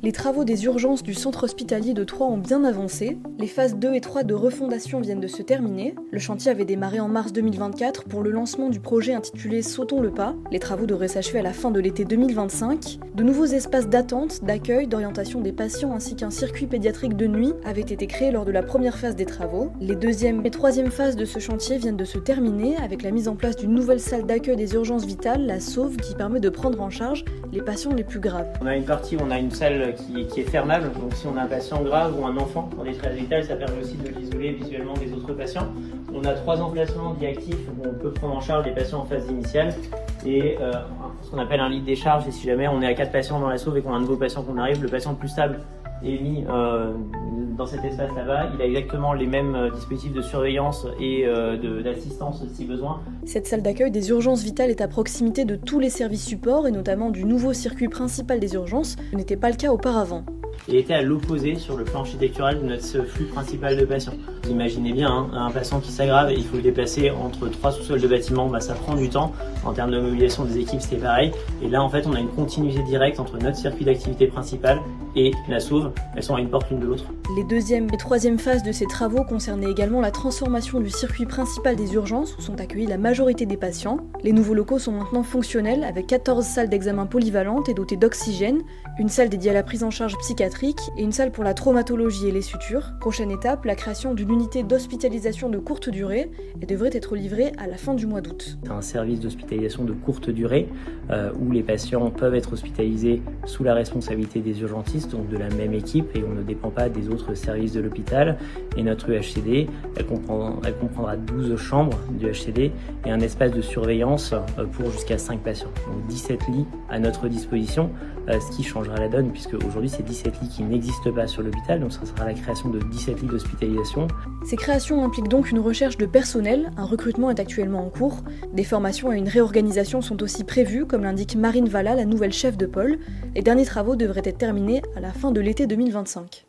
Les travaux des urgences du centre hospitalier de Troyes ont bien avancé. Les phases 2 et 3 de refondation viennent de se terminer. Le chantier avait démarré en mars 2024 pour le lancement du projet intitulé Sautons le pas. Les travaux devraient s'achever à la fin de l'été 2025. De nouveaux espaces d'attente, d'accueil, d'orientation des patients ainsi qu'un circuit pédiatrique de nuit avaient été créés lors de la première phase des travaux. Les deuxième et troisième phases de ce chantier viennent de se terminer avec la mise en place d'une nouvelle salle d'accueil des urgences vitales, la SAUV, qui permet de prendre en charge les patients les plus graves. On a une partie où on a une salle qui est fermable, donc si on a un patient grave ou un enfant dans détresse vitale, ça permet aussi de l'isoler visuellement des autres patients. On a 3 emplacements dits actifs où on peut prendre en charge les patients en phase initiale et ce qu'on appelle un lit de décharge. Et si jamais on est à 4 patients dans la sauve et qu'on a un nouveau patient qu'on arrive, le patient le plus stable est mis dans cet espace là-bas. Il a exactement les mêmes dispositifs de surveillance et d'assistance si besoin. Cette salle d'accueil des urgences vitales est à proximité de tous les services supports et notamment du nouveau circuit principal des urgences, ce n'était pas le cas auparavant. Et était à l'opposé sur le plan architectural de notre flux principal de patients. Vous imaginez bien, un patient qui s'aggrave et il faut le déplacer entre 3 sous-sols de bâtiments, ça prend du temps. En termes de mobilisation des équipes, c'était pareil. Et là, en fait, on a une continuité directe entre notre circuit d'activité principal et la SAUV. Elles sont à une porte l'une de l'autre. Les deuxième et troisième phases de ces travaux concernaient également la transformation du circuit principal des urgences où sont accueillis la majorité des patients. Les nouveaux locaux sont maintenant fonctionnels avec 14 salles d'examen polyvalentes et dotées d'oxygène, une salle dédiée à la prise en charge psychiatrique et une salle pour la traumatologie et les sutures. Prochaine étape, la création d'une unité d'hospitalisation de courte durée et devrait être livrée à la fin du mois d'août. C'est un service d'hospitalisation de courte durée où les patients peuvent être hospitalisés sous la responsabilité des urgentistes, donc de la même équipe, et on ne dépend pas des autres services de l'hôpital. Et notre UHCD, elle comprendra 12 chambres du UHCD et un espace de surveillance pour jusqu'à 5 patients. Donc 17 lits à notre disposition, ce qui changera la donne puisque aujourd'hui c'est 17 lits qui n'existent pas sur l'hôpital, donc ça sera la création de 17 lits d'hospitalisation. Ces créations impliquent donc une recherche de personnel, un recrutement est actuellement en cours. Des formations et une réorganisation sont aussi prévues, comme l'indique Marine Valla, la nouvelle chef de pôle. Les derniers travaux devraient être terminés à la fin de l'été 2025.